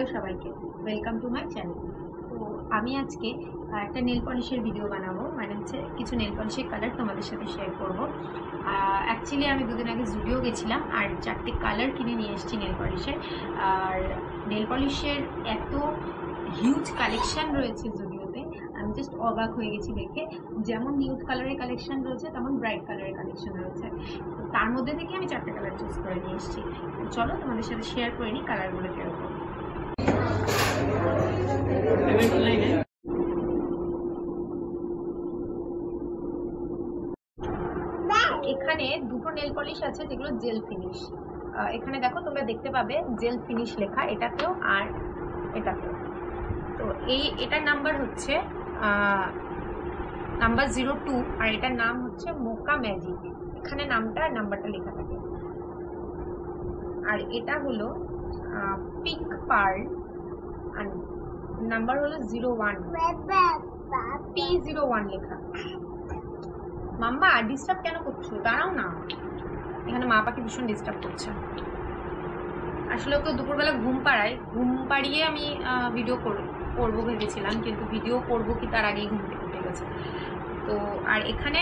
Hello সবাইকে, welcome to my channel. তো আমি আজকে একটা নেল পলিশের ভিডিও বানাবো, মানে হচ্ছে কিছু নেল পলিশের কালার তোমাদের সাথে শেয়ার করবো। অ্যাকচুয়ালি আমি দুদিন আগে জুডিও গেছিলাম আর 4টে কালার কিনে নিয়ে এসেছি নেল পলিশের। আর নেল পলিশের এত হিউজ কালেকশান রয়েছে জুডিওতে, আমি জাস্ট অবাক হয়ে গেছি দেখে। যেমন নিউড কালারের কালেকশন রয়েছে তেমন ব্রাইট কালারের কালেকশন রয়েছে। তো তার মধ্যে থেকে আমি 4টে কালার চুজ করে নিয়ে এসেছি। চলো তোমাদের সাথে শেয়ার করে নিই কালারগুলো কিরকম। এখানে দুটো নেল পলিশ আছে যেগুলো জেল ফিনিশ। এখানে দেখো তোমরা দেখতে পাবে জেল ফিনিশ লেখা এটাতেও আর এটাতেও। তো এটার নাম্বার হচ্ছে নাম্বার 02 আর এটার নাম হচ্ছে মোকা ম্যাজিক। এখানে নামটা আর নাম্বারটা লেখা থাকে। আর এটা হলো পিঙ্ক পার্ল আর নাম্বার হলো 01, P01 লেখা। মাম্মা ডিস্টার্ব কেন করছো? দাঁড়াও না, এখানে মা পাখি ভীষণ ডিস্টার্ব করছে। আসলে ওকে দুপুরবেলা ঘুম পাড়িয়ে আমি ভিডিও করবো ভেবেছিলাম, কিন্তু ভিডিও করবো কি তার আগেই ঘুম থেকে উঠে গেছে। তো আর এখানে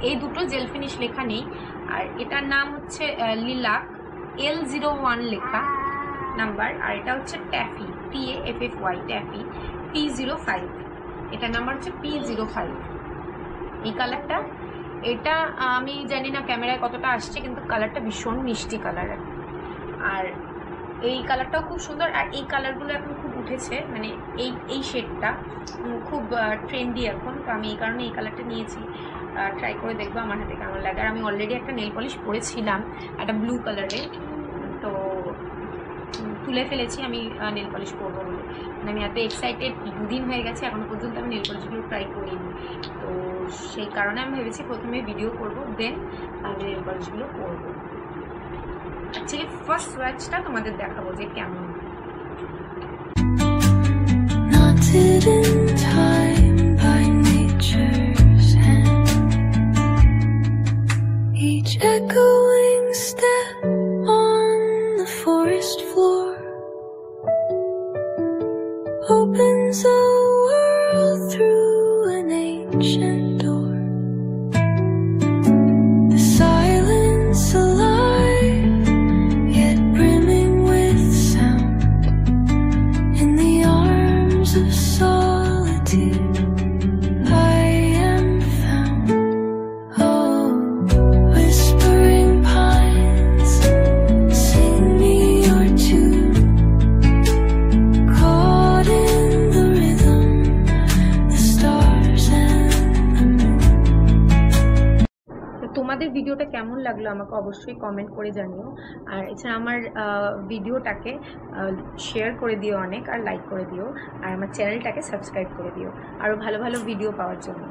এই দুটো জেল ফিনিশ লেখা নেই। আর এটার নাম হচ্ছে লিলাক, L01 লেখা নাম্বার। আর এটা হচ্ছে ট্যাফি, TAFFY ট্যাফি, P05। এটার নাম্বার হচ্ছে P05। এই কালারটা, এটা আমি জানি না ক্যামেরায় কতটা আসছে, কিন্তু কালারটা ভীষণ মিষ্টি কালার। আর এই কালারটাও খুব সুন্দর। আর এই কালারগুলো এখন খুব উঠেছে, মানে এই শেডটা খুব ট্রেন্ডি এখন। তো আমি এই কারণে এই কালারটা নিয়েছি, ট্রাই করে দেখবো আমার হাতে কেমন লাগে। আর আমি অলরেডি একটা নেল পলিশ পরেছিলাম একটা ব্লু কালারে, তো তুলে ফেলেছি আমি নেল পলিশ করবো বলে। মানে আমি এত এক্সাইটেড, দুদিন হয়ে গেছে এখনো পর্যন্ত আমি নেল পলিশগুলো ট্রাই করিনি। তো সেই কারণে আমি ভেবেছি প্রথমে ভিডিও করবো, দেন আমি নেল পলিশগুলো করবো। অ্যাকচুয়ালি ফার্স্ট ওয়াচটা তোমাদের দেখাবো যে কেমন। Echoing step on the forest floor opens a world through an ancient door. The silence alive, yet brimming with sound. In the arms of solitude I am found. Oh, whispering pines, sing me your tune. Caught in the rhythm, the stars and the moon. তোমাদের ভিডিওটা কেমন লাগলো আমাকে অবশ্যই comment করে জানিও। আর এছাড়া আমার ভিডিওটাকে শেয়ার করে দিও অনেক, আর লাইক করে দিও, আর আমার চ্যানেলটাকে সাবস্ক্রাইব করে দিও আরও ভালো ভালো ভিডিও পাওয়ার জন্য।